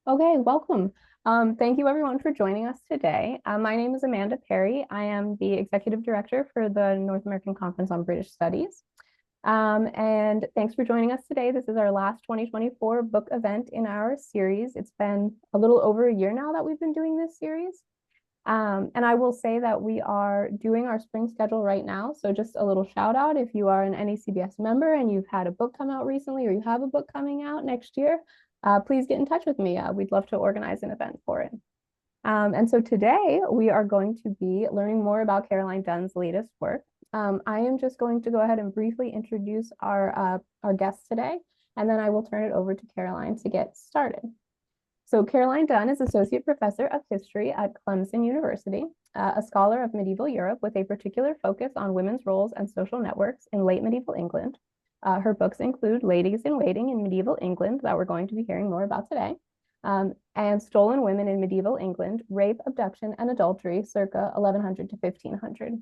Okay, welcome. Thank you everyone for joining us today. My name is Amanda Perry. I am the Executive Director for the North American Conference on British Studies. And thanks for joining us today. This is our last 2024 book event in our series. It's been a little over a year now that we've been doing this series. And I will say that we are doing our spring schedule right now. So just a little shout out if you are an NACBS member and you've had a book come out recently or you have a book coming out next year, please get in touch with me. We'd love to organize an event for it. And so today we are going to be learning more about Caroline Dunn's latest work. I am just going to go ahead and briefly introduce our guests today, and then I will turn it over to Caroline to get started. So Caroline Dunn is Associate Professor of History at Clemson University, a scholar of medieval Europe with a particular focus on women's roles and social networks in late medieval England. Her books include Ladies in Waiting in Medieval England, that we're going to be hearing more about today, and Stolen Women in Medieval England, Rape, Abduction, and Adultery, circa 1100 to 1500.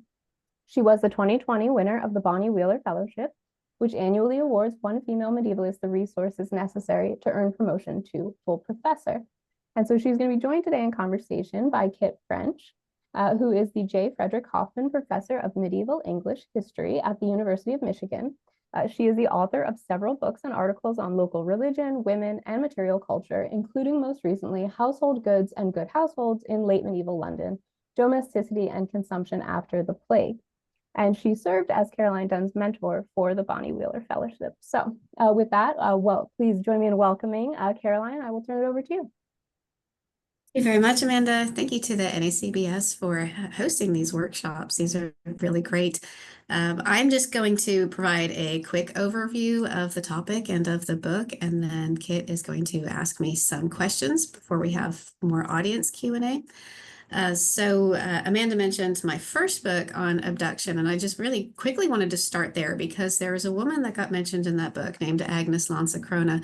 She was the 2020 winner of the Bonnie Wheeler Fellowship, which annually awards one female medievalist the resources necessary to earn promotion to full professor. And so she's going to be joined today in conversation by Katherine French, who is the J. Frederick Hoffman Professor of Medieval English History at the University of Michigan. She is the author of several books and articles on local religion, women, and material culture, including most recently Household Goods and Good Households in Late Medieval London, Domesticity and Consumption After the Plague. And she served as Caroline Dunn's mentor for the Bonnie Wheeler Fellowship. So with that, please join me in welcoming Caroline. I will turn it over to you. Thank you very much, Amanda. Thank you to the NACBS for hosting these workshops. These are really great. I'm just going to provide a quick overview of the topic and of the book, and then Kit is going to ask me some questions before we have more audience Q&A. Amanda mentioned my first book on abduction, and I just really quickly wanted to start there because there is a woman that got mentioned in that book named Agnes Lancacrona,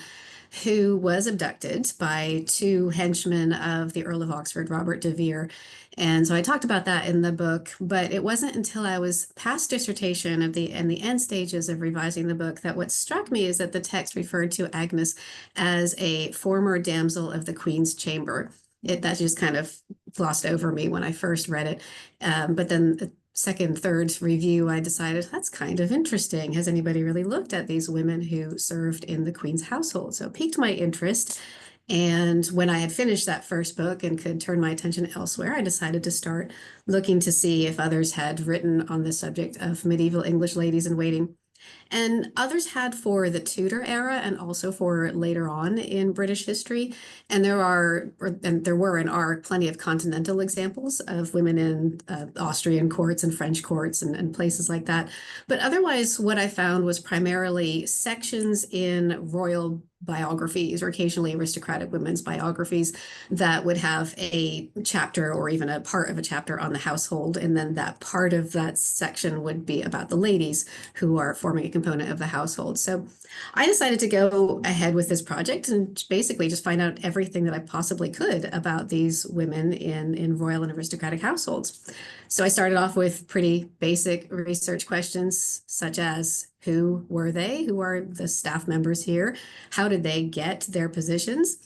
who was abducted by two henchmen of the Earl of Oxford, Robert de Vere. And so I talked about that in the book, but it wasn't until I was past dissertation and the end stages of revising the book that what struck me is that the text referred to Agnes as a former damsel of the Queen's chamber. That just kind of glossed over me when I first read it. But then the second, third review, I decided that's kind of interesting. Has anybody really looked at these women who served in the Queen's household? So it piqued my interest. And when I had finished that first book and could turn my attention elsewhere, I decided to start looking to see if others had written on the subject of medieval English ladies in waiting. And others had for the Tudor era and also for later on in British history. And there were and are plenty of continental examples of women in Austrian courts and French courts and places like that. But otherwise, what I found was primarily sections in royal biographies or occasionally aristocratic women's biographies that would have a chapter or even a part of a chapter on the household. And then that part of that section would be about the ladies who are forming a component of the household. So I decided to go ahead with this project and basically just find out everything that I possibly could about these women in royal and aristocratic households. So I started off with pretty basic research questions, such as who were they? Who are the staff members here? How did they get their positions?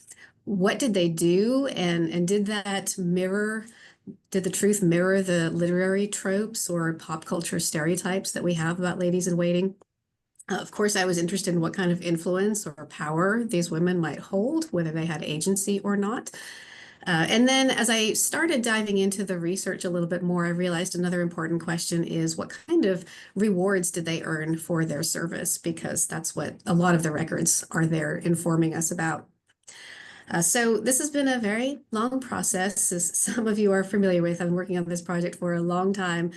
What did they do? And did the truth mirror the literary tropes or pop culture stereotypes that we have about ladies in waiting? Of course, I was interested in what kind of influence or power these women might hold, whether they had agency or not. And then as I started diving into the research a little bit more, I realized another important question is what kind of rewards did they earn for their service? Because that's what a lot of the records are there informing us about. So this has been a very long process, as some of you are familiar with. I've been working on this project for a long time.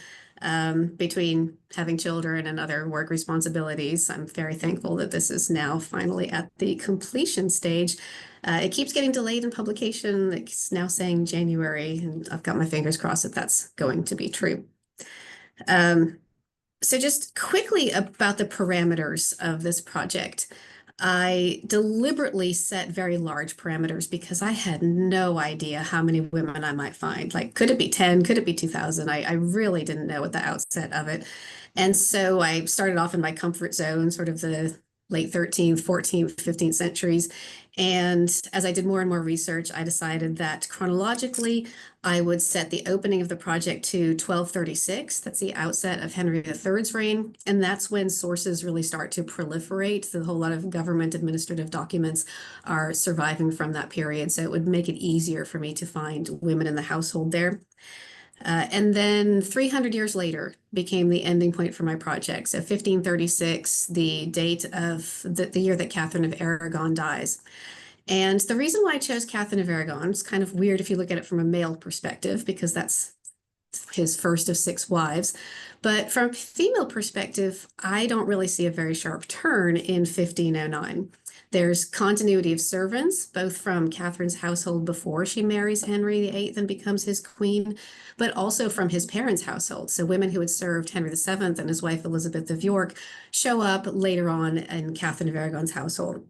Between having children and other work responsibilities, I'm very thankful that this is now finally at the completion stage. It keeps getting delayed in publication. It's now saying January, and I've got my fingers crossed that that's going to be true. So just quickly about the parameters of this project. I deliberately set very large parameters because I had no idea how many women I might find. Like, could it be 10? Could it be 2,000? I really didn't know at the outset of it. And so I started off in my comfort zone, sort of the late 13th, 14th, 15th centuries, And as I did more and more research, I decided that chronologically, I would set the opening of the project to 1236. That's the outset of Henry III's reign. And that's when sources really start to proliferate. The whole lot of government administrative documents are surviving from that period. So it would make it easier for me to find women in the household there. And then 300 years later became the ending point for my project. So 1536, the date of the year that Catherine of Aragon dies. And the reason why I chose Catherine of Aragon is kind of weird if you look at it from a male perspective, because that's his first of 6 wives. But from a female perspective, I don't really see a very sharp turn in 1509. There's continuity of servants, both from Catherine's household before she marries Henry VIII and becomes his queen, but also from his parents' household. So women who had served Henry VII and his wife Elizabeth of York show up later on in Catherine of Aragon's household.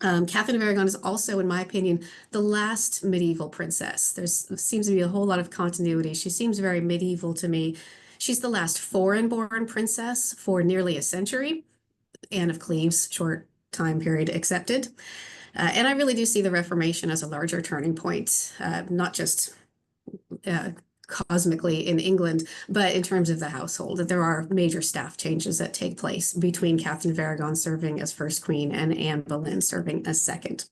Catherine of Aragon is also, in my opinion, the last medieval princess. There seems to be a whole lot of continuity. She seems very medieval to me. She's the last foreign-born princess for nearly a century. Anne of Cleves, short time period accepted. And I really do see the Reformation as a larger turning point, not just cosmically in England, but in terms of the household, that there are major staff changes that take place between Catherine of Aragon serving as first queen and Anne Boleyn serving as second.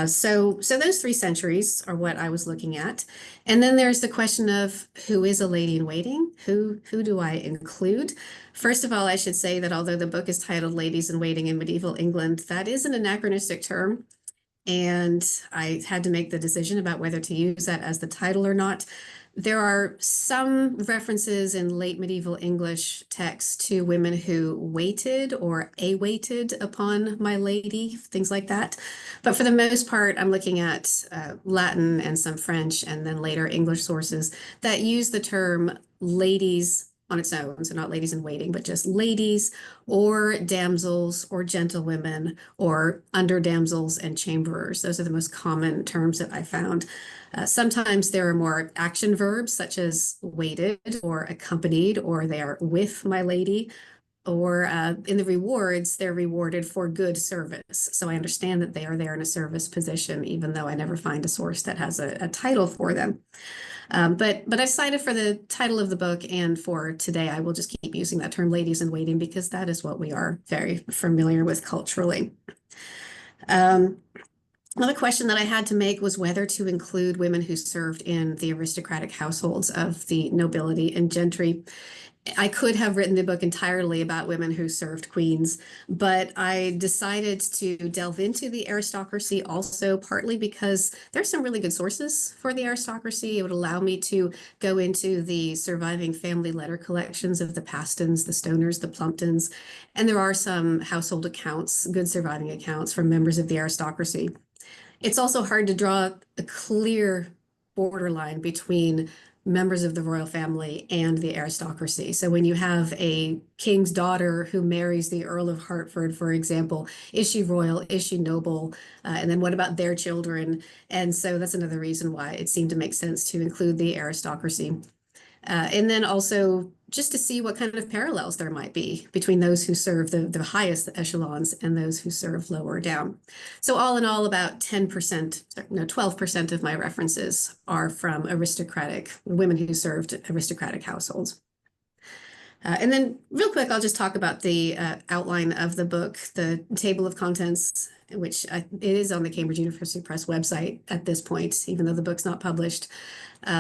So those 3 centuries are what I was looking at. And then there's the question of who is a lady in waiting? Who do I include? First of all, I should say that although the book is titled Ladies in Waiting in Medieval England, that is an anachronistic term. And I had to make the decision about whether to use that as the title or not. There are some references in late medieval English texts to women who waited or awaited upon my lady, things like that. But for the most part, I'm looking at Latin and some French and then later English sources that use the term ladies on its own. So not ladies in waiting, but just ladies or damsels or gentlewomen or under damsels and chamberers. Those are the most common terms that I found. Sometimes there are more action verbs such as waited or accompanied, or they are with my lady, or in the rewards, they're rewarded for good service. So I understand that they are there in a service position, even though I never find a source that has a title for them. But I've cited for the title of the book, and for today, I will just keep using that term ladies in waiting because that is what we are very familiar with culturally. Another question that I had to make was whether to include women who served in the aristocratic households of the nobility and gentry. I could have written the book entirely about women who served queens, but I decided to delve into the aristocracy also, partly because there's some really good sources for the aristocracy. It would allow me to go into the surviving family letter collections of the Pastons, the Stoners, the Plumptons, and there are some household accounts, good surviving accounts from members of the aristocracy. It's also hard to draw a clear borderline between members of the royal family and the aristocracy. So when you have a king's daughter who marries the Earl of Hertford, for example, is she royal? Is she noble? And then what about their children? And so that's another reason why it seemed to make sense to include the aristocracy. And then also just to see what kind of parallels there might be between those who serve the highest echelons and those who serve lower down. So all in all, about 10%, no, 12% of my references are from aristocratic, women who served aristocratic households. And then real quick, I'll just talk about the outline of the book, the table of contents, which it is on the Cambridge University Press website at this point, even though the book's not published.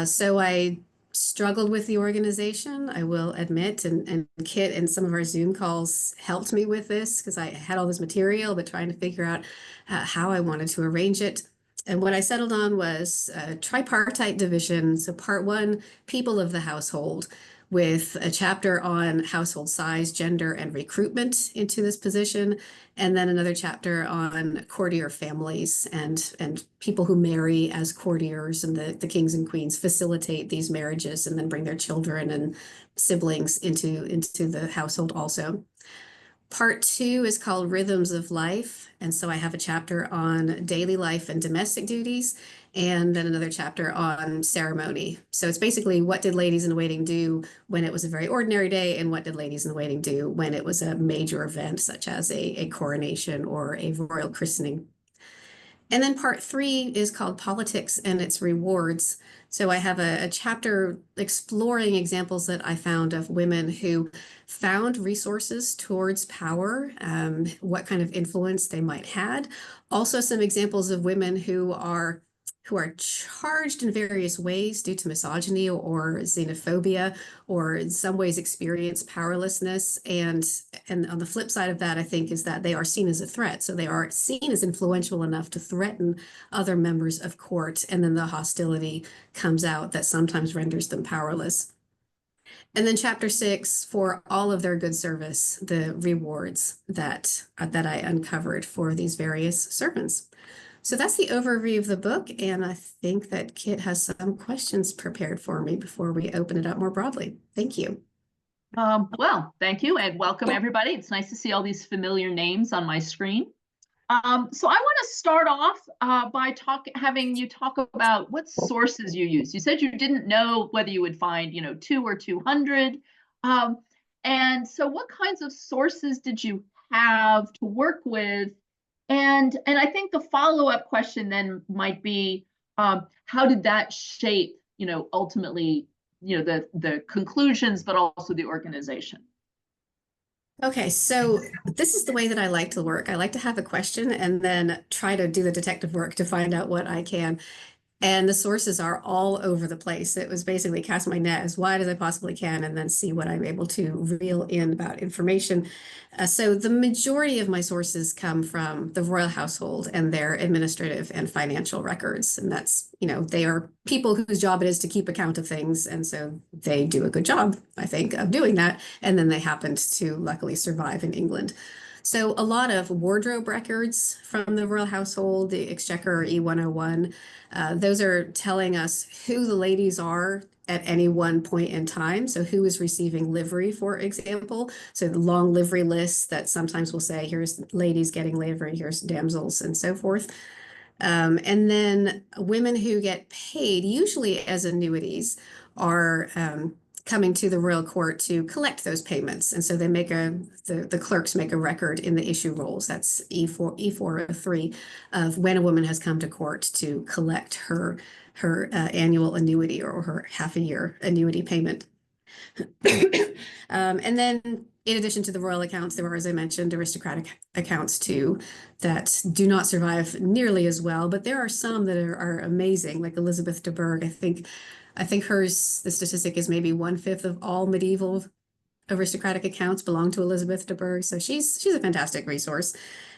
So I struggled with the organization, I will admit, and Kit and some of our Zoom calls helped me with this because I had all this material, but trying to figure out how I wanted to arrange it. And what I settled on was a tripartite division. So part 1, people of the household, with a chapter on household size, gender, and recruitment into this position, and then another chapter on courtier families and people who marry as courtiers, and the kings and queens facilitate these marriages and then bring their children and siblings into the household also. Part 2 is called Rhythms of Life. And so I have a chapter on daily life and domestic duties, and then another chapter on ceremony. So it's basically what did ladies in waiting do when it was a very ordinary day, and what did ladies in waiting do when it was a major event, such as a coronation or a royal christening. And then part 3 is called Politics and Its Rewards. So I have a chapter exploring examples that I found of women who found resources towards power, what kind of influence they might had. Also, some examples of women who are charged in various ways due to misogyny or xenophobia, or in some ways experience powerlessness. And on the flip side of that, I think, is that they are seen as a threat. So they are seen as influential enough to threaten other members of court, and then the hostility comes out that sometimes renders them powerless. And then chapter 6, for all of their good service, the rewards that I uncovered for these various servants. So that's the overview of the book, and I think that Kit has some questions prepared for me before we open it up more broadly. Thank you. Well, thank you and welcome everybody. It's nice to see all these familiar names on my screen. So I want to start off by having you talk about what sources you use. You said you didn't know whether you would find, 2 or 200. And so what kinds of sources did you have to work with? And I think the follow-up question then might be, how did that shape, ultimately, the conclusions, but also the organization? Okay, so this is the way that I like to work. I like to have a question and then try to do the detective work to find out what I can. And the sources are all over the place. It was basically cast my net as wide as I possibly can and then see what I'm able to reel in about information. So the majority of my sources come from the royal household and their administrative and financial records. And that's, they are people whose job it is to keep account of things. And so they do a good job, I think, of doing that. And then they happened to luckily survive in England. So a lot of wardrobe records from the royal household, the Exchequer E101, those are telling us who the ladies are at any one point in time. So who is receiving livery, for example. So the long livery lists that sometimes will say, here's ladies getting livery, here's damsels, and so forth. And then women who get paid, usually as annuities, are coming to the royal court to collect those payments. And so they the clerks make a record in the issue rolls. That's E403 of when a woman has come to court to collect her annual annuity or her half a year annuity payment. And then in addition to the royal accounts, there are, as I mentioned, aristocratic accounts too that do not survive nearly as well, but there are some that are amazing, like Elizabeth de Burgh. I think hers, the statistic is maybe 1/5 of all medieval aristocratic accounts belong to Elizabeth de Burgh. So she's a fantastic resource.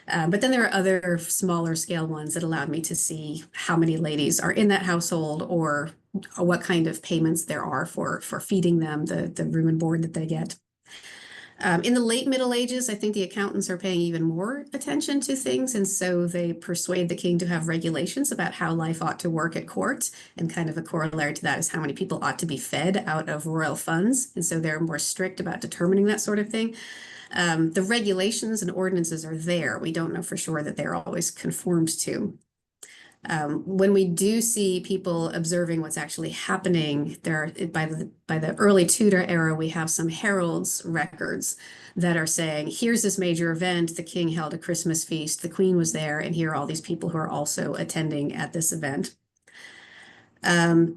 But then there are other smaller scale ones that allowed me to see how many ladies are in that household or what kind of payments there are for feeding them, the room and board that they get. In the late Middle Ages, I think the accountants are paying even more attention to things. And so they persuade the king to have regulations about how life ought to work at court. And kind of a corollary to that is how many people ought to be fed out of royal funds. And so they're more strict about determining that sort of thing. The regulations and ordinances are there. We don't know for sure that they're always conformed to. When we do see people observing what's actually happening, by the early Tudor era, we have some heralds records that are saying, here's this major event, the king held a Christmas feast, the queen was there, and here are all these people who are also attending at this event. A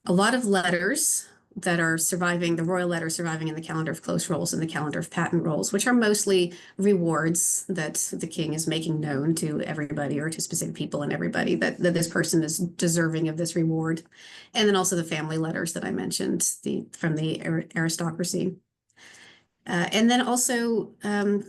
lot of letters that are surviving, the royal letters surviving in the calendar of close rolls and the calendar of patent rolls, which are mostly rewards that the king is making known to everybody or to specific people and everybody that this person is deserving of this reward. And then also the family letters that I mentioned, from the aristocracy. And then also in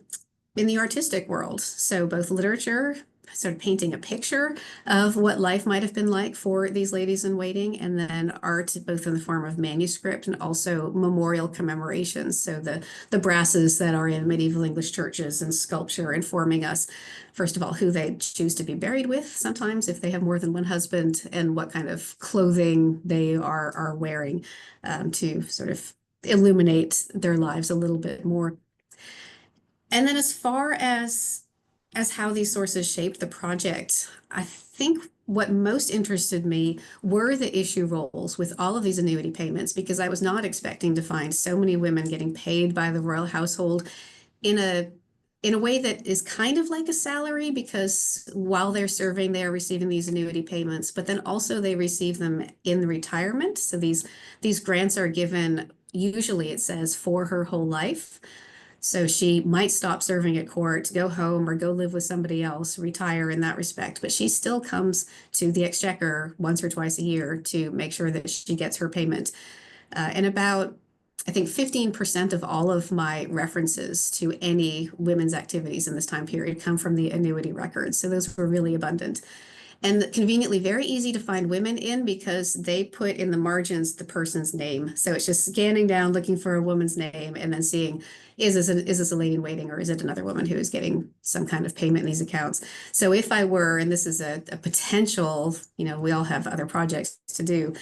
the artistic world, so both literature, sort of painting a picture of what life might have been like for these ladies in waiting, and then art, both in the form of manuscript and also memorial commemorations. So the brasses that are in medieval English churches and sculpture informing us, first of all, who they choose to be buried with, sometimes if they have more than one husband, and what kind of clothing they are wearing to sort of illuminate their lives a little bit more. And then as far as how these sources shaped the project, I think what most interested me were the issue rolls with all of these annuity payments, because I was not expecting to find so many women getting paid by the royal household in a in a way that is kind of like a salary, because while they're serving, they are receiving these annuity payments, but then also they receive them in retirement. So these grants are given, usually it says, for her whole life. So she might stop serving at court, go home, or go live with somebody else, retire in that respect. But she still comes to the Exchequer once or twice a year to make sure that she gets her payment. And about, I think, 15% of all of my references to any women's activities in this time period come from the annuity records. So those were really abundant. And conveniently very easy to find women in, because they put in the margins the person's name. So it's just scanning down, looking for a woman's name, and then seeing, is this a lady in waiting, or is it another woman who is getting some kind of payment in these accounts? So if I were, and this is a potential, we all have other projects to do.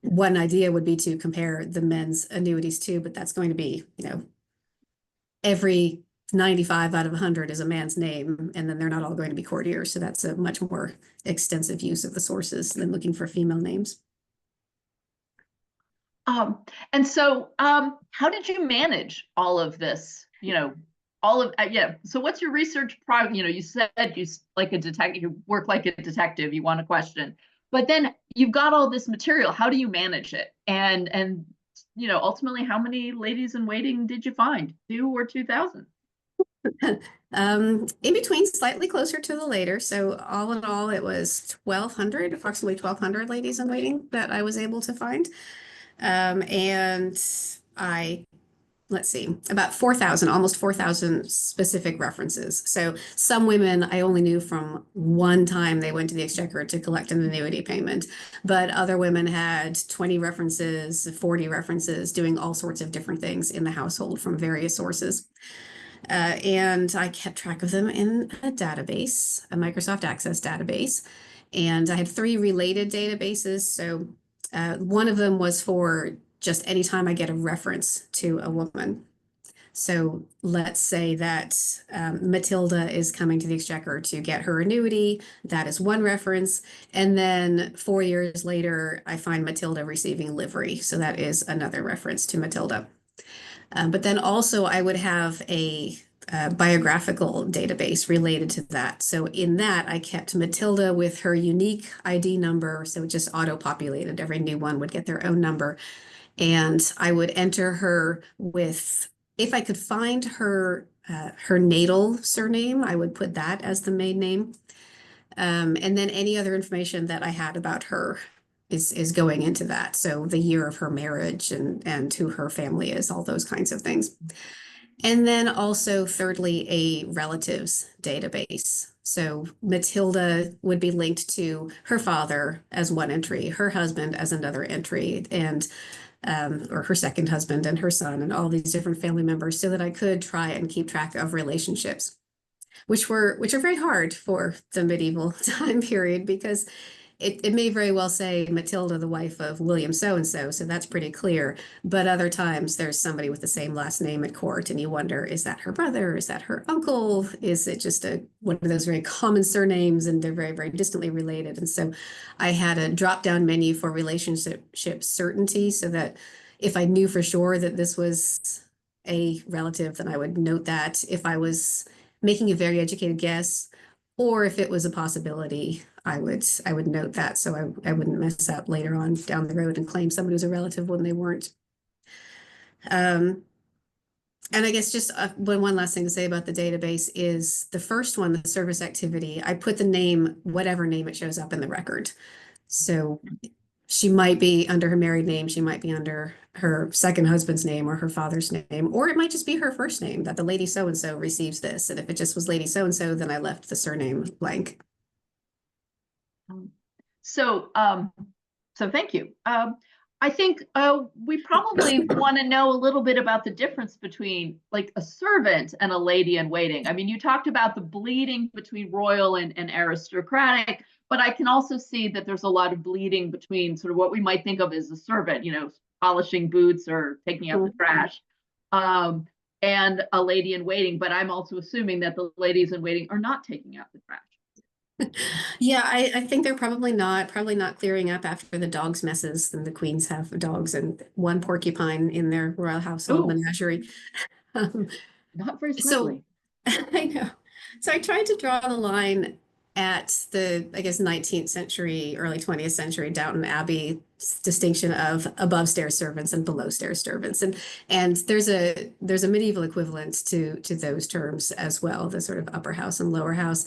One idea would be to compare the men's annuities too, but that's going to be, every 95 out of 100 is a man's name, and then they're not all going to be courtiers. So that's a much more extensive use of the sources than looking for female names. And so how did you manage all of this? Yeah. So what's your research project? You said you like a detective, you work like a detective, you want to question, but then you've got all this material. How do you manage it? And ultimately, how many ladies in waiting did you find? 2 or 2,000? In between, slightly closer to the later. So all in all, it was 1,200, approximately 1,200 ladies in waiting that I was able to find. And let's see, about 4,000, almost 4,000 specific references. So some women I only knew from one time they went to the Exchequer to collect an annuity payment, but other women had 20 references, 40 references, doing all sorts of different things in the household from various sources. And I kept track of them in a database, a Microsoft Access database. And I had 3 related databases. So one of them was for just anytime I get a reference to a woman. So let's say that Matilda is coming to the Exchequer to get her annuity. That is one reference. And then 4 years later, I find Matilda receiving livery. So that is another reference to Matilda. But then also I would have a biographical database related to that. So in that, I kept Matilda with her unique ID number. So it just auto-populated. Every new one would get their own number. And I would enter her with, if I could find her natal surname, I would put that as the maiden name. And then any other information that I had about her is going into that. So the year of her marriage and who her family is, all those kinds of things. And then also, thirdly, a relatives database. So Matilda would be linked to her father as one entry, her husband as another entry, and or her second husband and her son, and all these different family members, so that I could try and keep track of relationships, which are very hard for the medieval time period, because it may very well say Matilda, the wife of William so-and-so, so that's pretty clear. But other times there's somebody with the same last name at court, and you wonder, is that her brother? Is that her uncle? Is it just one of those very common surnames, and they're very, very distantly related? And so I had a drop-down menu for relationship certainty, so that if I knew for sure that this was a relative, then I would note that. If I was making a very educated guess, or if it was a possibility, I would note that, so I wouldn't mess up later on down the road and claim somebody was a relative when they weren't. And I guess just one last thing to say about the database is the first one, the service activity, I put the name, whatever name it shows up in the record. So she might be under her married name, she might be under her second husband's name or her father's name, or it might just be her first name, that the lady so-and-so receives this. And if it just was lady so-and-so, then I left the surname blank. So thank you. I think we probably want to know a little bit about the difference between like a servant and a lady in waiting. I mean, you talked about the bleeding between royal and aristocratic, but I can also see that there's a lot of bleeding between sort of what we might think of as a servant, polishing boots or taking out the trash, and a lady in waiting. But I'm also assuming that the ladies in waiting are not taking out the trash. Yeah, I think they're probably not clearing up after the dogs' messes, and the queens have dogs and one porcupine in their royal household menagerie. Not very smelly. I know. So I tried to draw the line at the, I guess, 19th century, early 20th century Downton Abbey distinction of above stairs servants and below stairs servants. And there's a medieval equivalent to those terms as well, the sort of upper house and lower house.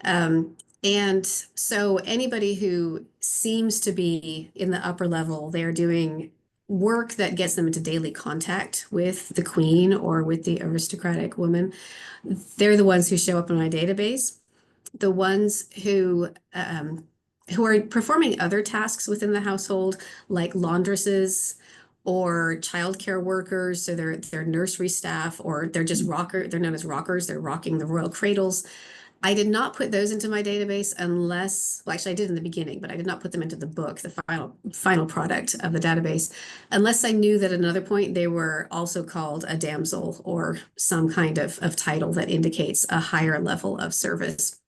And so anybody who seems to be in the upper level, they're doing work that gets them into daily contact with the queen or with the aristocratic woman. They're the ones who show up in my database. The ones who are performing other tasks within the household, like laundresses or childcare workers, so they're nursery staff, or they're just they're known as rockers, they're rocking the royal cradles. I did not put those into my database unless, well, actually I did in the beginning, but I did not put them into the book, the final product of the database, unless I knew that at another point they were also called a damsel or some kind of title that indicates a higher level of service.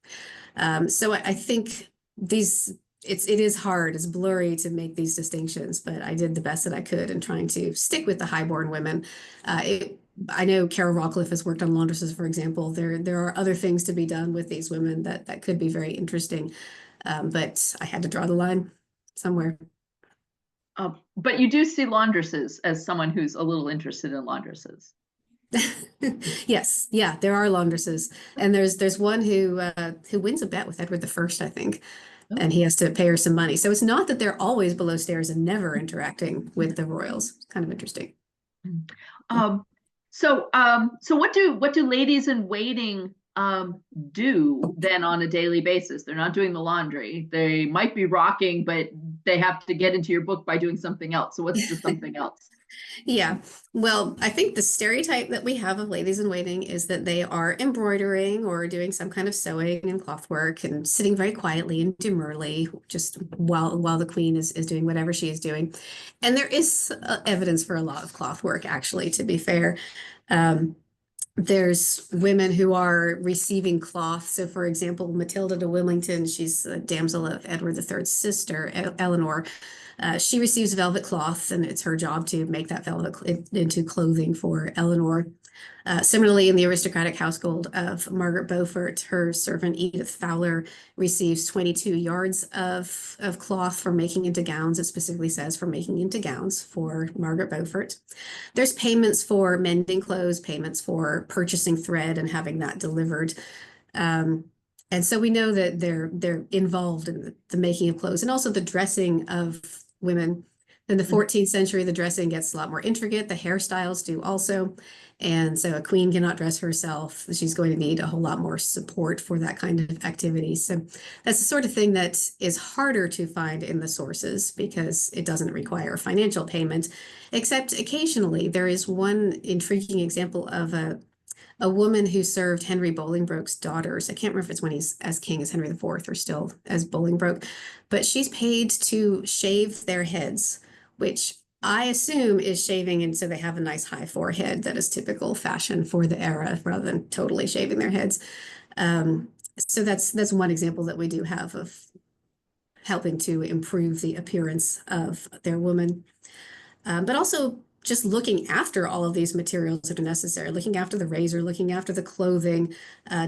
So I think it is hard, it's blurry to make these distinctions, but I did the best that I could in trying to stick with the highborn women. I know Carol Rockcliffe has worked on laundresses, for example. There are other things to be done with these women that could be very interesting, but I had to draw the line somewhere. But you do see laundresses as someone who's a little interested in laundresses. Yes, yeah, there are laundresses, and there's one who wins a bet with Edward I, I think, and he has to pay her some money. So it's not that they're always below stairs and never interacting with the royals. It's kind of interesting. So what do ladies in waiting do then on a daily basis? They're not doing the laundry. They might be rocking, but they have to get into your book by doing something else. So what's the something else? Yeah, well, I think the stereotype that we have of ladies in waiting is that they are embroidering or doing some kind of sewing and cloth work and sitting very quietly and demurely just while the queen is doing whatever she is doing. And there is evidence for a lot of cloth work, actually, to be fair. There's women who are receiving cloth. So, for example, Matilda de Wilmington, she's a damsel of Edward III's sister, Eleanor. She receives velvet cloth, and it's her job to make that velvet into clothing for Eleanor. Similarly, in the aristocratic household of Margaret Beaufort, her servant Edith Fowler receives 22 yards of cloth for making into gowns. It specifically says for making into gowns for Margaret Beaufort. There's payments for mending clothes, payments for purchasing thread and having that delivered. And so we know that they're involved in the making of clothes and also the dressing of women. In the 14th century, the dressing gets a lot more intricate. The hairstyles do also. And so a queen cannot dress herself. She's going to need a whole lot more support for that kind of activity. So that's the sort of thing that is harder to find in the sources because it doesn't require financial payment, except occasionally there is one intriguing example of a woman who served Henry Bolingbroke's daughters. I can't remember if it's when he's as king as Henry IV or still as Bolingbroke, but she's paid to shave their heads, which I assume is shaving, and so they have a nice high forehead that is typical fashion for the era rather than totally shaving their heads. So that's one example that we do have of helping to improve the appearance of their woman. But also just looking after all of these materials that are necessary, looking after the razor, looking after the clothing,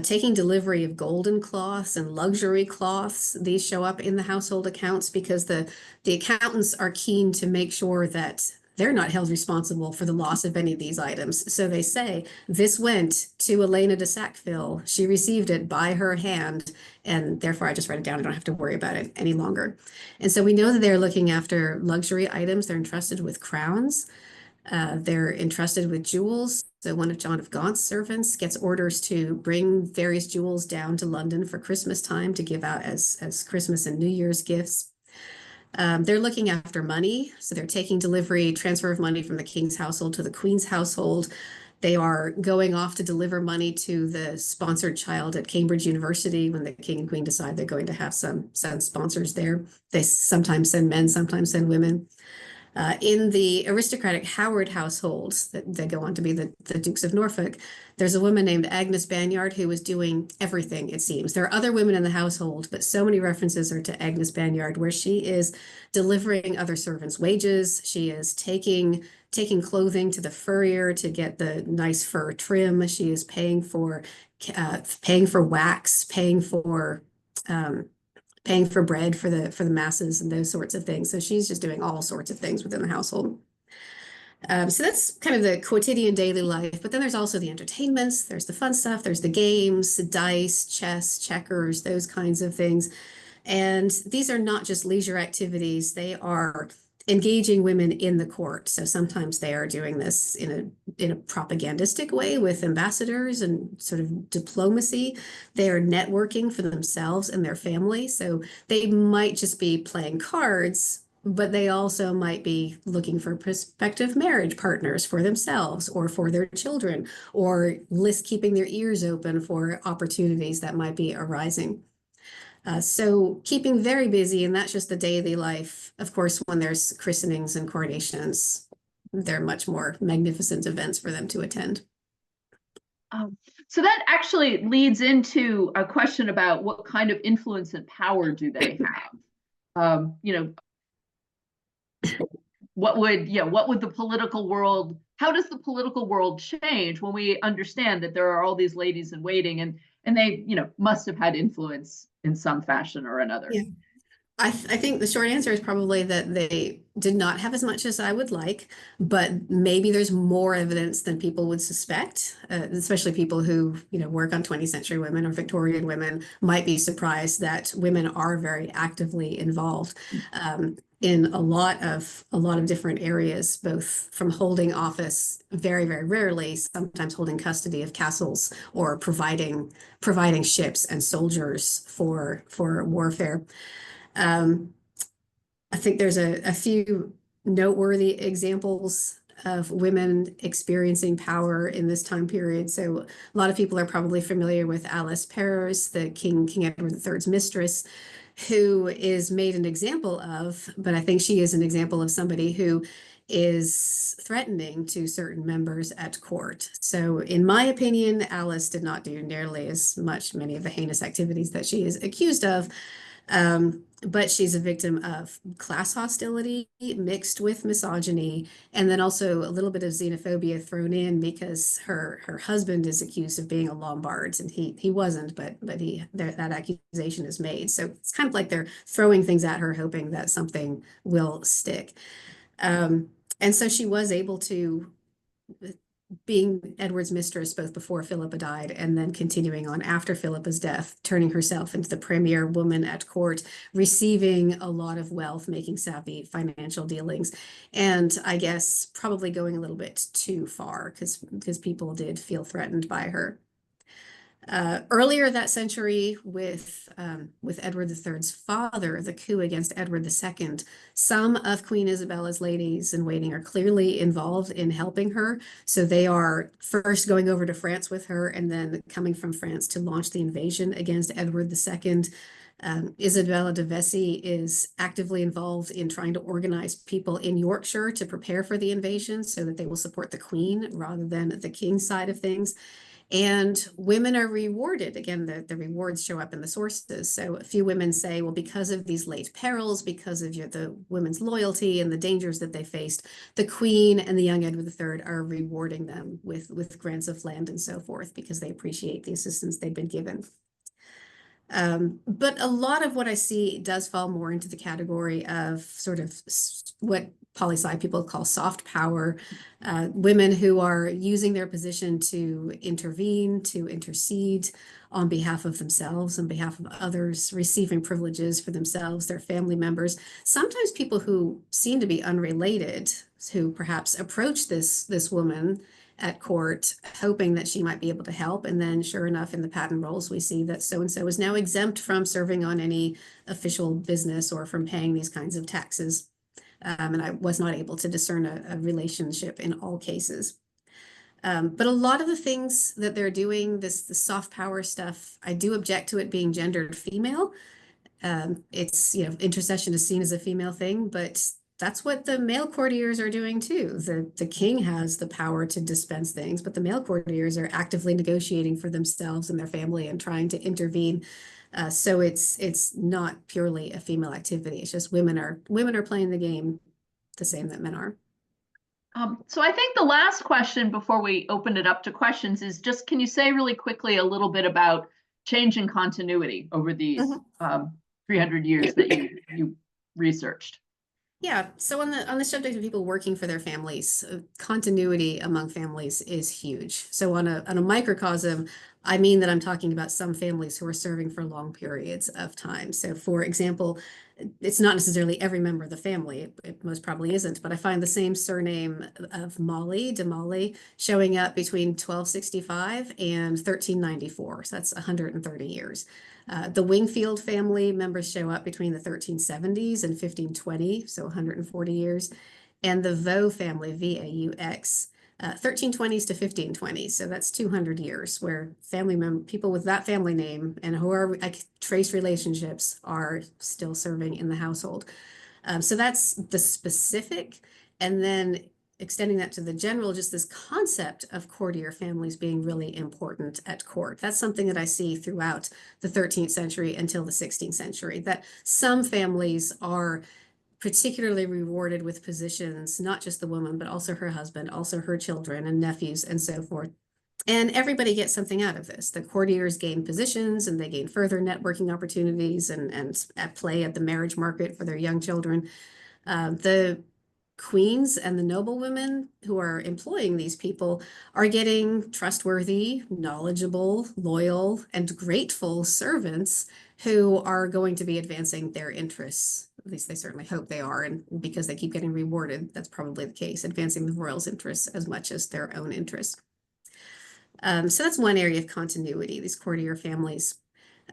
taking delivery of golden cloths and luxury cloths. These show up in the household accounts because the accountants are keen to make sure that they're not held responsible for the loss of any of these items. So they say, this went to Elena de Sackville. She received it by her hand, and therefore I just write it down. I don't have to worry about it any longer. And so we know that they're looking after luxury items. They're entrusted with crowns. They're entrusted with jewels. So one of John of Gaunt's servants gets orders to bring various jewels down to London for Christmas time to give out as Christmas and New Year's gifts. They're looking after money. So they're taking delivery, transfer of money from the king's household to the queen's household. They are going off to deliver money to the sponsored child at Cambridge University when the king and queen decide they're going to have some sponsors there. They sometimes send men, sometimes send women. In the aristocratic Howard households that go on to be the Dukes of Norfolk, there's a woman named Agnes Banyard who was doing everything, it seems. There are other women in the household, but so many references are to Agnes Banyard, where she is delivering other servants' wages. She is taking taking clothing to the furrier to get the nice fur trim. She is paying for wax, paying for bread for the masses and those sorts of things. So she's just doing all sorts of things within the household. So that's kind of the quotidian daily life. But then there's also the entertainments, there's the fun stuff, there's the games, the dice, chess, checkers, those kinds of things. And these are not just leisure activities, they are engaging women in the court. So sometimes they are doing this in a propagandistic way with ambassadors and sort of diplomacy. They are networking for themselves and their family. So they might just be playing cards, but they also might be looking for prospective marriage partners for themselves or for their children, or keeping their ears open for opportunities that might be arising. So keeping very busy, and that's just the daily life. Of course, when there's christenings and coronations, they're much more magnificent events for them to attend. So that actually leads into a question about what kind of influence and power do they have? What would the political world, how does the political world change when we understand that there are all these ladies in waiting and they, must have had influence in some fashion or another? Yeah. I think the short answer is probably that they did not have as much as I would like, but maybe there's more evidence than people would suspect, especially people who, work on 20th century women or Victorian women might be surprised that women are very actively involved in a lot of different areas, both from holding office very, very rarely, sometimes holding custody of castles or providing ships and soldiers for warfare. I think there's a few noteworthy examples of women experiencing power in this time period. So a lot of people are probably familiar with Alice Perrers, the King Edward III's mistress, who is made an example of, but I think she is an example of somebody who is threatening to certain members at court. So in my opinion, Alice did not do nearly as much, many of the heinous activities that she is accused of. But she's a victim of class hostility mixed with misogyny, and then also a little bit of xenophobia thrown in because her husband is accused of being a Lombard, and he wasn't, but that accusation is made. So it's kind of like they're throwing things at her, hoping that something will stick. And so she was able to, being Edward's mistress both before Philippa died and then continuing on after Philippa's death, turning herself into the premier woman at court, receiving a lot of wealth, making savvy financial dealings, and I guess probably going a little bit too far because people did feel threatened by her. Earlier that century, with Edward III's father, the coup against Edward II, some of Queen Isabella's ladies in waiting are clearly involved in helping her. So they are first going over to France with her and then coming from France to launch the invasion against Edward II. Isabella de Vesey is actively involved in trying to organize people in Yorkshire to prepare for the invasion so that they will support the Queen rather than the King's side of things. And women are rewarded. Again, the rewards show up in the sources. So a few women say, well, because of these late perils, because of the women's loyalty and the dangers that they faced, the Queen and the young Edward III are rewarding them with grants of land and so forth because they appreciate the assistance they've been given. But a lot of what I see does fall more into the category of sort of what poli-sci people call soft power, women who are using their position to intervene, to intercede on behalf of themselves, on behalf of others, receiving privileges for themselves, their family members, sometimes people who seem to be unrelated, who perhaps approach this woman at court, hoping that she might be able to help. And then sure enough, in the patent rolls, we see that so-and-so is now exempt from serving on any official business or from paying these kinds of taxes. And I was not able to discern a relationship in all cases. But a lot of the things that they're doing, the soft power stuff, I do object to it being gendered female. It's, intercession is seen as a female thing, but that's what the male courtiers are doing too. The king has the power to dispense things, but the male courtiers are actively negotiating for themselves and their family and trying to intervene. So it's not purely a female activity. It's just women are playing the game the same that men are. So I think the last question before we open it up to questions is just, can you say really quickly a little bit about change in continuity over these 300 years that you researched? Yeah, so on the subject of people working for their families, continuity among families is huge. So on a microcosm, I mean that I'm talking about some families who are serving for long periods of time. So for example, it's not necessarily every member of the family, it most probably isn't, but I find the same surname of de Molly, showing up between 1265 and 1394. So that's 130 years. The Wingfield family members show up between the 1370s and 1520, so 140 years. And the Vaux family, V-A-U-X, 1320s to 1520s, so that's 200 years, where people with that family name and who are trace relationships are still serving in the household. So that's the specific, and then extending that to the general, just this concept of courtier families being really important at court. That's something that I see throughout the 13th century until the 16th century, that some families are particularly rewarded with positions, not just the woman, but also her husband, also her children and nephews and so forth. And everybody gets something out of this. The courtiers gain positions and they gain further networking opportunities and at play at the marriage market for their young children. The queens and the noblewomen who are employing these people are getting trustworthy, knowledgeable, loyal, and grateful servants who are going to be advancing their interests. At least they certainly hope they are, and because they keep getting rewarded, that's probably the case, advancing the royals' interests as much as their own interests. So that's one area of continuity, these courtier families.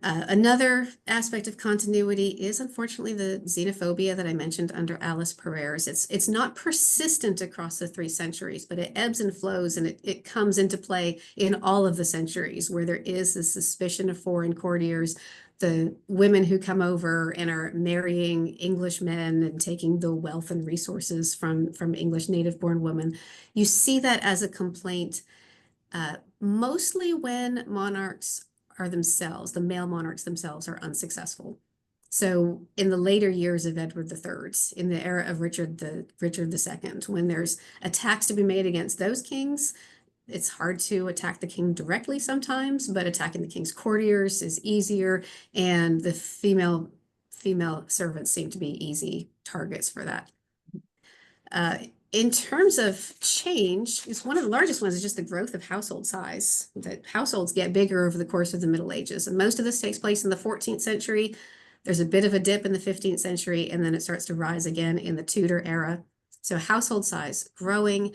Another aspect of continuity is unfortunately the xenophobia that I mentioned under Alice Perers. It's not persistent across the 3 centuries, but it ebbs and flows, and it comes into play in all of the centuries where there is this suspicion of foreign courtiers, the women who come over and are marrying English men and taking the wealth and resources from English native-born women. You see that as a complaint mostly when monarchs are themselves, the male monarchs themselves are unsuccessful. So in the later years of Edward III, in the era of Richard II, when there's attacks to be made against those kings, it's hard to attack the king directly sometimes, but attacking the king's courtiers is easier, and the female servants seem to be easy targets for that. In terms of change, is one of the largest ones is just the growth of household size. That households get bigger over the course of the Middle Ages, and most of this takes place in the 14th century. There's a bit of a dip in the 15th century, and then it starts to rise again in the Tudor era. So household size growing,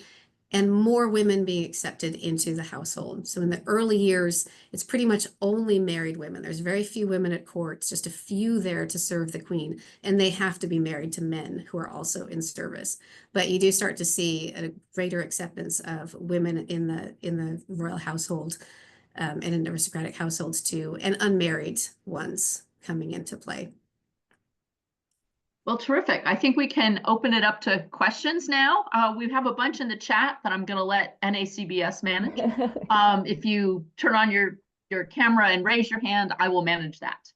and more women being accepted into the household. So in the early years, it's pretty much only married women. There's very few women at court, just a few there to serve the queen, and they have to be married to men who are also in service. But you do start to see a greater acceptance of women in the royal household and in aristocratic households too, and unmarried ones coming into play. Well, terrific. I think we can open it up to questions now. We have a bunch in the chat that I'm going to let NACBS manage. If you turn on your camera and raise your hand, I will manage that.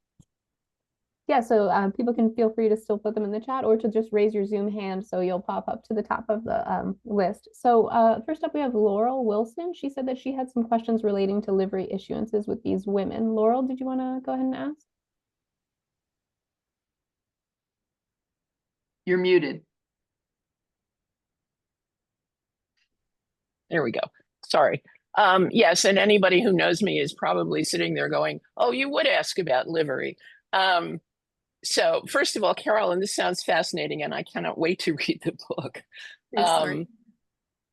Yeah, so people can feel free to still put them in the chat or to just raise your Zoom hand so you'll pop up to the top of the list. So first up, we have Laurel Wilson. She said that she had some questions relating to livery issuances with these women. Laurel, did you want to go ahead and ask? You're muted. There we go. Sorry. Yes, and anybody who knows me is probably sitting there going, oh, you would ask about livery. So first of all, Caroline, this sounds fascinating, and I cannot wait to read the book.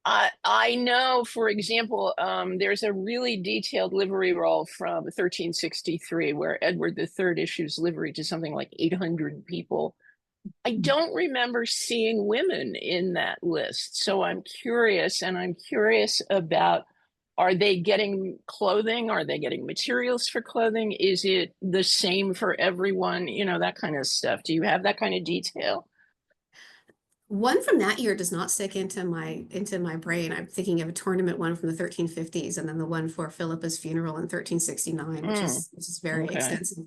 I know, for example, there's a really detailed livery roll from 1363 where Edward III issues livery to something like 800 people. I don't remember seeing women in that list. So I'm curious, and I'm curious about, are they getting clothing? Are they getting materials for clothing? Is it the same for everyone? You know, that kind of stuff. Do you have that kind of detail? One from that year does not stick into my brain. I'm thinking of a tournament one from the 1350s, and then the one for Philippa's funeral in 1369, which is very extensive.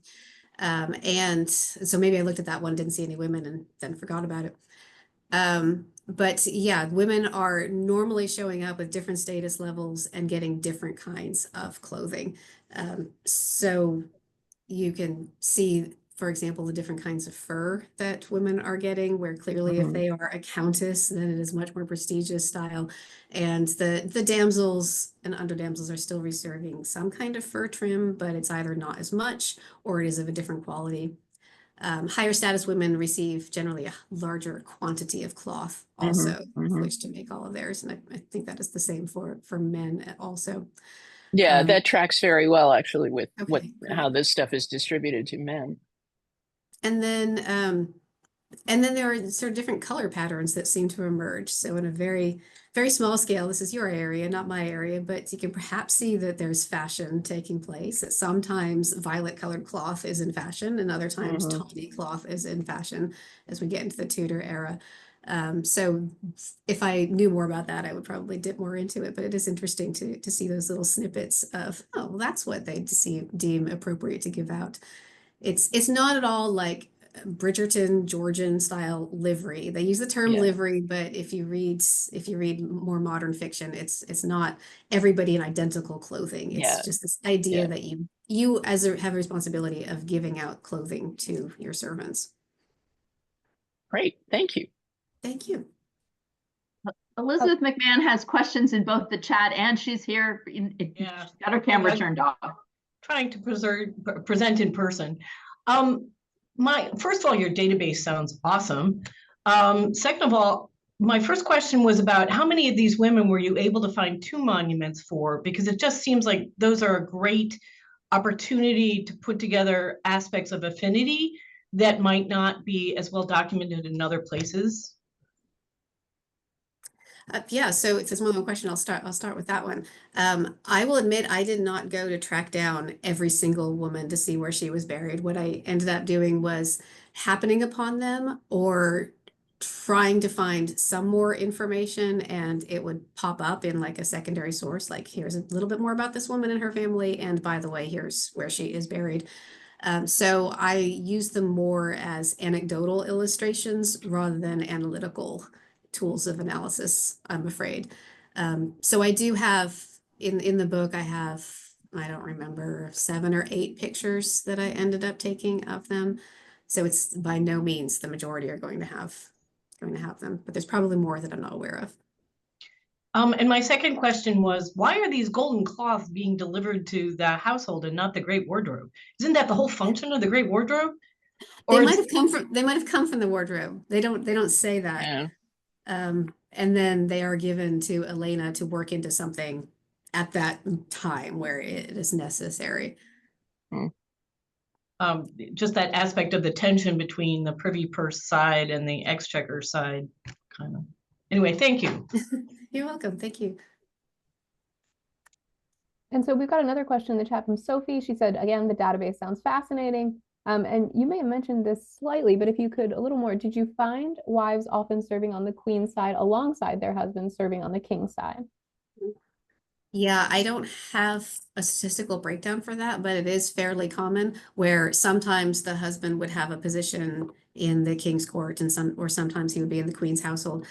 And so maybe I looked at that one, didn't see any women, and then forgot about it. But yeah, women are normally showing up with different status levels and getting different kinds of clothing. So you can see, for example, the different kinds of fur that women are getting, where clearly if they are a countess, then it is much more prestigious style. And the damsels and under damsels are still receiving some kind of fur trim, but it's either not as much or it is of a different quality. Higher status women receive generally a larger quantity of cloth also, which to make all of theirs. And I think that is the same for men also. Yeah, that tracks very well actually with Okay, how this stuff is distributed to men. And then there are sort of different color patterns that seem to emerge. So in a very, very small scale, this is your area, not my area, but you can perhaps see that there's fashion taking place. That sometimes violet colored cloth is in fashion, and other times tawny cloth is in fashion as we get into the Tudor era. So if I knew more about that, I would probably dip more into it, but it is interesting to see those little snippets of, oh, well, that's what they deem appropriate to give out. It's not at all like Bridgerton Georgian style livery. They use the term livery, but if you read more modern fiction, it's not everybody in identical clothing. It's just this idea that you have a responsibility of giving out clothing to your servants. Great, thank you. Thank you. Elizabeth McMahon has questions in both the chat and she's here. She's got her camera turned off. Trying to present in person. First of all, your database sounds awesome. Second of all, my first question was about how many of these women were you able to find 2 monuments for? Because it just seems like those are a great opportunity to put together aspects of affinity that might not be as well documented in other places. Yeah, so if there's more than one question, I'll start with that one. I will admit I did not go to track down every single woman to see where she was buried. What I ended up doing was happening upon them or trying to find some more information, and it would pop up in like a secondary source, like here's a little bit more about this woman and her family, and by the way, here's where she is buried. So I use them more as anecdotal illustrations rather than analytical tools of analysis, I'm afraid. So I do have in the book, I don't remember, 7 or 8 pictures that I ended up taking of them. So it's by no means the majority are going to have them, but there's probably more that I'm not aware of. And my second question was, why are these golden cloths being delivered to the household and not the Great Wardrobe? Isn't that the whole function of the Great Wardrobe? Or they might have come from the wardrobe. They don't say that. Yeah. And then they are given to Elena to work into something at that time where it is necessary. Just that aspect of the tension between the privy purse side and the exchequer side, kind of. Anyway, thank you. You're welcome. Thank you. And so we've got another question in the chat from Sophie. She said, again, the database sounds fascinating. And you may have mentioned this slightly, but if you could a little more, did you find wives often serving on the queen's side alongside their husbands serving on the king's side? Yeah, I don't have a statistical breakdown for that, but it is fairly common where sometimes the husband would have a position in the king's court and sometimes he would be in the queen's household.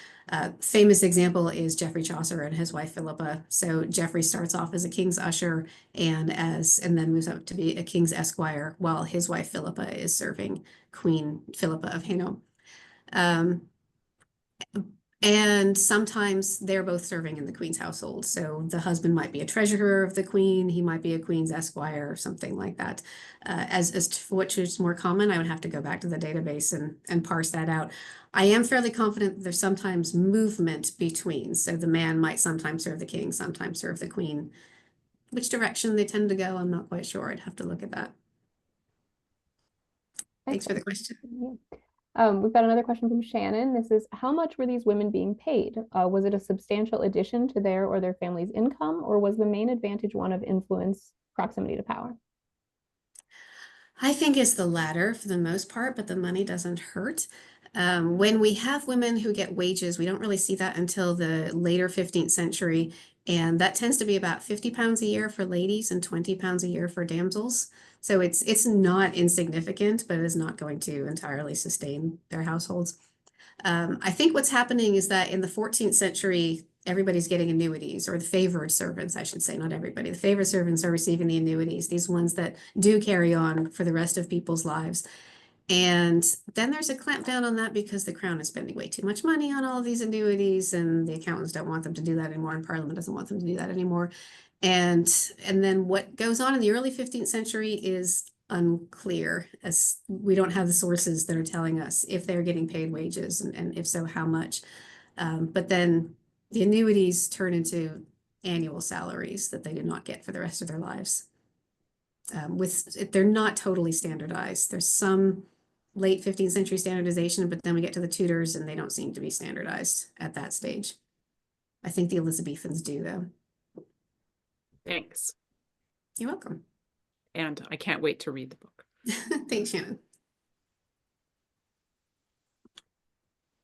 Famous example is Geoffrey Chaucer and his wife Philippa. So Geoffrey starts off as a king's usher and then moves up to be a king's esquire while his wife Philippa is serving Queen Philippa of Hainaut. And sometimes they're both serving in the queen's household. So the husband might be a treasurer of the queen, he might be a queen's esquire or something like that. As to which is more common, I would have to go back to the database and parse that out. I am fairly confident that there's sometimes movement between. So the man might sometimes serve the king, sometimes serve the queen. Which direction they tend to go, I'm not quite sure. I'd have to look at that. Thanks for the question. We've got another question from Shannon. This is, how much were these women being paid? Was it a substantial addition to their or their family's income, or was the main advantage one of influence, proximity to power? I think it's the latter for the most part, but the money doesn't hurt. When we have women who get wages, we don't really see that until the later 15th century, and that tends to be about 50 pounds a year for ladies and 20 pounds a year for damsels. So it's not insignificant, but it is not going to entirely sustain their households. I think what's happening is that in the 14th century, everybody's getting annuities, or the favored servants, I should say, not everybody. The favored servants are receiving the annuities, these ones that do carry on for the rest of people's lives. And then there's a clampdown on that because the crown is spending way too much money on all of these annuities, and the accountants don't want them to do that anymore, and Parliament doesn't want them to do that anymore. And then what goes on in the early 15th century is unclear, as we don't have the sources that are telling us if they're getting paid wages, and if so, how much. But then the annuities turn into annual salaries that they did not get for the rest of their lives. They're not totally standardized. There's some late 15th century standardization, but then we get to the Tudors and they don't seem to be standardized at that stage. I think the Elizabethans do, though. Thanks. You're welcome. And I can't wait to read the book. Thanks, Shannon.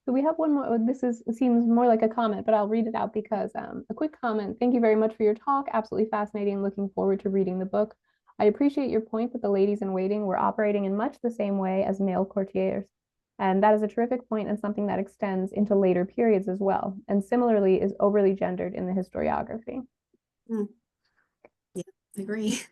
So we have one more. It seems more like a comment, but I'll read it out because a quick comment. Thank you very much for your talk. Absolutely fascinating. Looking forward to reading the book. I appreciate your point that the ladies in waiting were operating in much the same way as male courtiers. And that is a terrific point and something that extends into later periods as well. And similarly is overly gendered in the historiography. Yeah, I agree.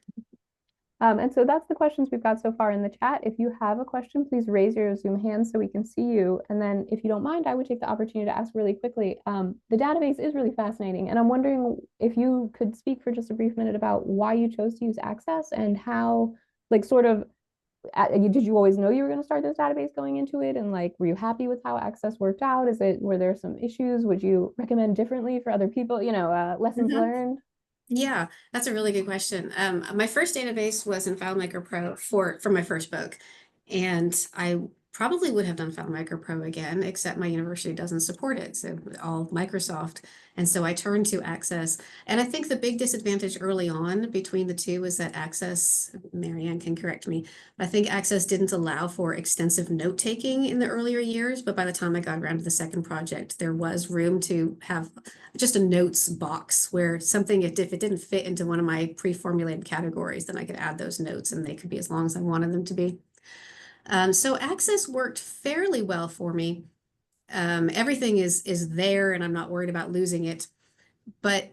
And so that's the questions we've got so far in the chat. If you have a question, please raise your Zoom hand so we can see you. And then if you don't mind, I would take the opportunity to ask really quickly. The database is really fascinating. And I'm wondering if you could speak for just a brief minute about why you chose to use Access and how, like, sort of, did you always know you were going to start this database going into it? And like, were you happy with how Access worked out? Were there some issues? Would you recommend differently for other people? You know, lessons learned? Yeah, that's a really good question. My first database was in FileMaker Pro for my first book, and I probably would have done FileMaker Pro again, except my university doesn't support it, so all Microsoft. And so I turned to Access. And I think the big disadvantage early on between the two is that Access, Marianne can correct me, but I think Access didn't allow for extensive note-taking in the earlier years, but by the time I got around to the second project, there was room to have just a notes box where something, if it didn't fit into one of my pre-formulated categories, then I could add those notes and they could be as long as I wanted them to be. So Access worked fairly well for me. Everything is there and I'm not worried about losing it, but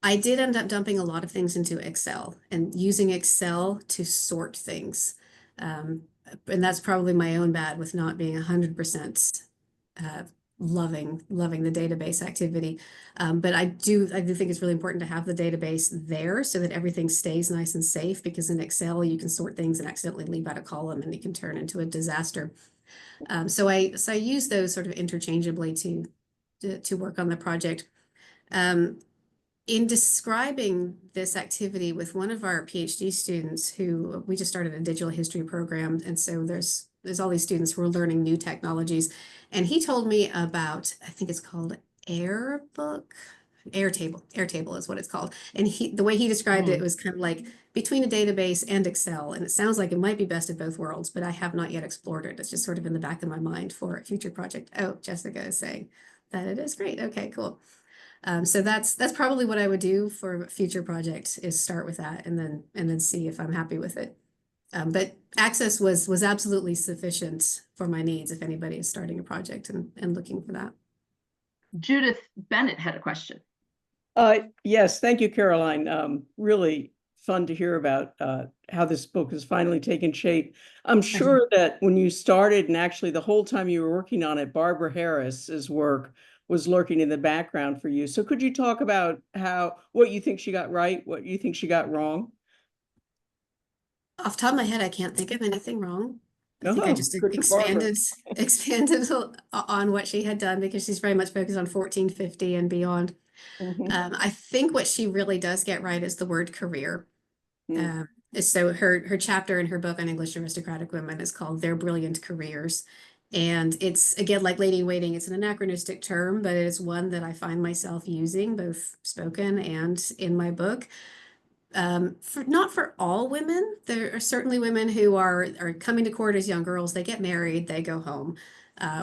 I did end up dumping a lot of things into Excel and using Excel to sort things. And that's probably my own bad with not being 100% loving the database activity. But I do think it's really important to have the database there so that everything stays nice and safe, because in Excel you can sort things and accidentally leave out a column and it can turn into a disaster. So I use those sort of interchangeably to work on the project. In describing this activity with one of our PhD students, who we just started a digital history program, and so there's all these students who are learning new technologies, and he told me about, I think it's called Airtable is what it's called, and the way he described it was kind of like between a database and Excel, and it sounds like it might be best of both worlds, but I have not yet explored it. It's just sort of in the back of my mind for a future project. Oh, Jessica is saying that it is great. Okay, cool. So that's probably what I would do for a future project, is start with that and then see if I'm happy with it. But Access was absolutely sufficient for my needs if anybody is starting a project and looking for that. Judith Bennett had a question. Yes, thank you, Caroline. Really fun to hear about how this book has finally taken shape. I'm sure that when you started, and actually the whole time you were working on it, Barbara Harris's work was lurking in the background for you. So could you talk about what you think she got right, what you think she got wrong? Off the top of my head, I can't think of anything wrong. I think I just expanded on what she had done, because she's very much focused on 1450 and beyond. I think what she really does get right is the word career. So her chapter in her book on English aristocratic women is called Their Brilliant Careers. And it's, again, like lady in waiting, it's an anachronistic term, but it is one that I find myself using, both spoken and in my book. Not for all women. There are certainly women who are coming to court as young girls. They get married, they go home,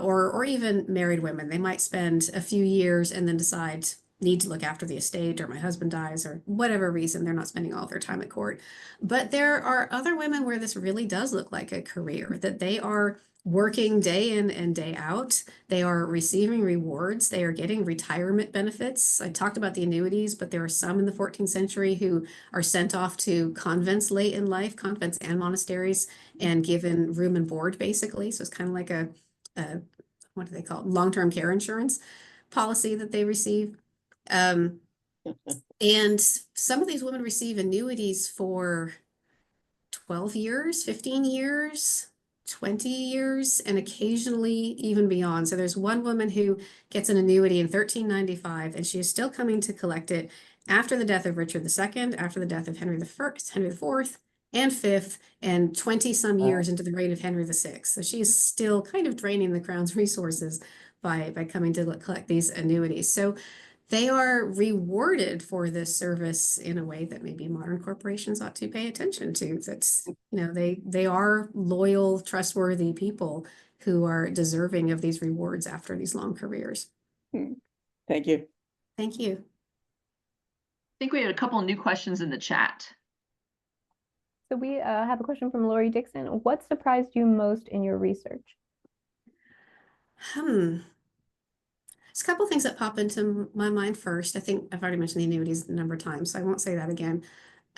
or even married women. They might spend a few years and then decide need to look after the estate, or my husband dies, or whatever reason, they're not spending all their time at court. But there are other women where this really does look like a career, that they are working day in and day out. They are receiving rewards. They are getting retirement benefits. I talked about the annuities, but there are some in the 14th century who are sent off to convents late in life, convents and monasteries, and given room and board, basically. So it's kind of like a what do they call it? Long-term care insurance policy that they receive. And some of these women receive annuities for 12 years, 15 years, 20 years, and occasionally even beyond. So there's one woman who gets an annuity in 1395, and she is still coming to collect it after the death of Richard II, after the death of Henry I, Henry IV, and V, and 20 some years into the reign of Henry VI. So she is still kind of draining the crown's resources by coming to collect these annuities. So they are rewarded for this service in a way that maybe modern corporations ought to pay attention to. That's, they are loyal, trustworthy people who are deserving of these rewards after these long careers. Thank you. Thank you. I think we had a couple of new questions in the chat. So we have a question from Lori Dixon. What surprised you most in your research? There's a couple things that pop into my mind first. I think I've already mentioned the annuities a number of times, so I won't say that again.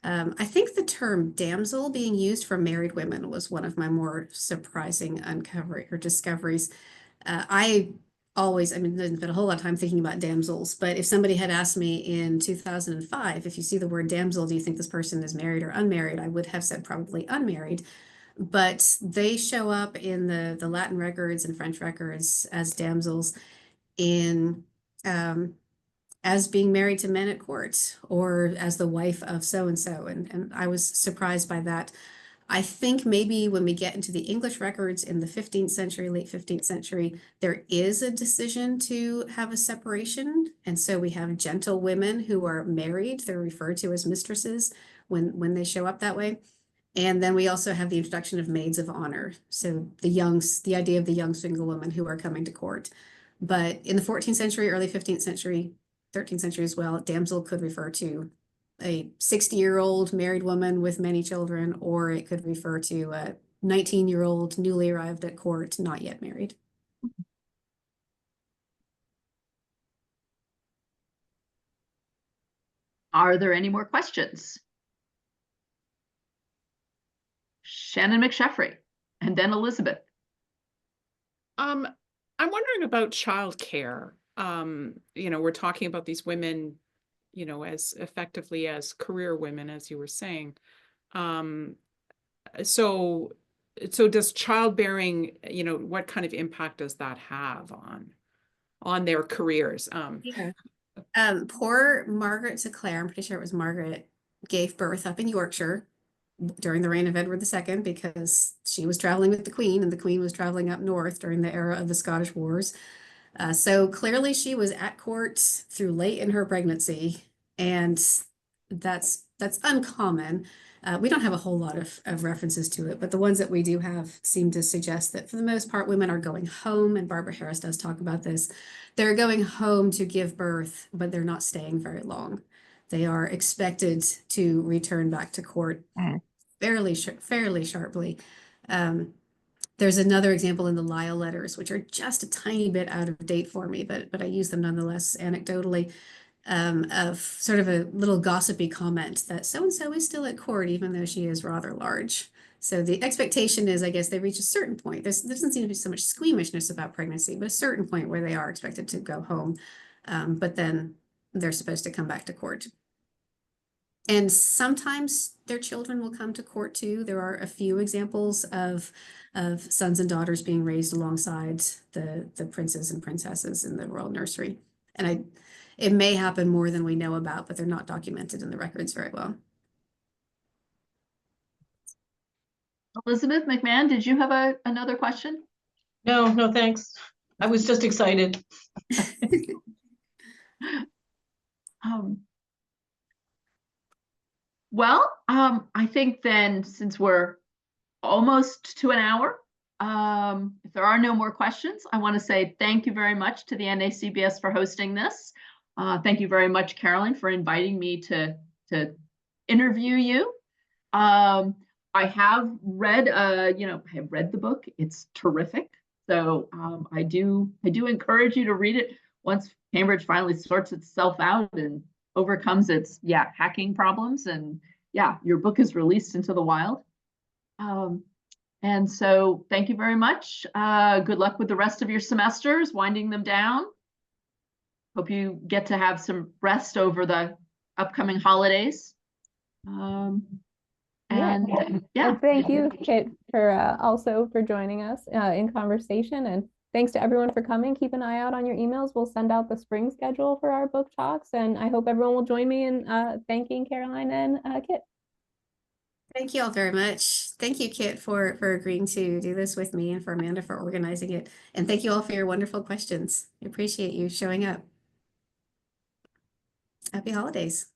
I think the term damsel being used for married women was one of my more surprising discoveries. There's been a whole lot of time thinking about damsels, but if somebody had asked me in 2005, if you see the word damsel, do you think this person is married or unmarried? I would have said probably unmarried, but they show up in the Latin records and French records as damsels in as being married to men at court, or as the wife of so-and-so. And I was surprised by that. I think maybe when we get into the English records in the 15th century, late 15th century, there is a decision to have a separation. And so we have gentlewomen who are married. They're referred to as mistresses when they show up that way. And then we also have the introduction of maids of honor. So the idea of the young single women who are coming to court. But in the 14th century, early 15th century, 13th century as well, damsel could refer to a 60-year-old married woman with many children, or it could refer to a 19-year-old newly arrived at court, not yet married. Are there any more questions? Shannon McSheffrey, and then Elizabeth. I'm wondering about childcare. We're talking about these women, as effectively as career women, as you were saying. So does childbearing, what kind of impact does that have on their careers? Poor Margaret de Clare, I'm pretty sure it was Margaret, gave birth up in Yorkshire during the reign of Edward II, because she was traveling with the Queen, and the Queen was traveling up north during the era of the Scottish Wars. So clearly she was at court through late in her pregnancy, and that's uncommon. We don't have a whole lot of references to it, but the ones that we do have seem to suggest that for the most part, women are going home, and Barbara Harris does talk about this. They're going home to give birth, but they're not staying very long. They are expected to return back to court fairly sharply. There's another example in the Lyle letters, which are just a tiny bit out of date for me, but I use them nonetheless anecdotally, of sort of a little gossipy comment that so-and-so is still at court, even though she is rather large. So the expectation is, I guess, they reach a certain point. There doesn't seem to be so much squeamishness about pregnancy, but a certain point where they are expected to go home. But then they're supposed to come back to court. And sometimes their children will come to court too. There are a few examples of sons and daughters being raised alongside the princes and princesses in the royal nursery. And it may happen more than we know about, but they're not documented in the records very well. Elizabeth McMahon, did you have another question? No, thanks. I was just excited. Well, I think then, since we're almost to an hour, if there are no more questions, I want to say thank you very much to the NACBS for hosting this. Thank you very much, Caroline, for inviting me to interview you. I have read, I have read the book. It's terrific. So I do encourage you to read it once Cambridge finally sorts itself out and overcomes its hacking problems, and your book is released into the wild. And so thank you very much. Good luck with the rest of your semesters, winding them down. Hope you get to have some rest over the upcoming holidays. And thank you, Kit, for also for joining us in conversation. And thanks to everyone for coming. Keep an eye out on your emails. We'll send out the spring schedule for our book talks. And I hope everyone will join me in thanking Caroline and Kit. Thank you all very much. Thank you, Kit, for agreeing to do this with me, and for Amanda for organizing it. And thank you all for your wonderful questions. I appreciate you showing up. Happy holidays.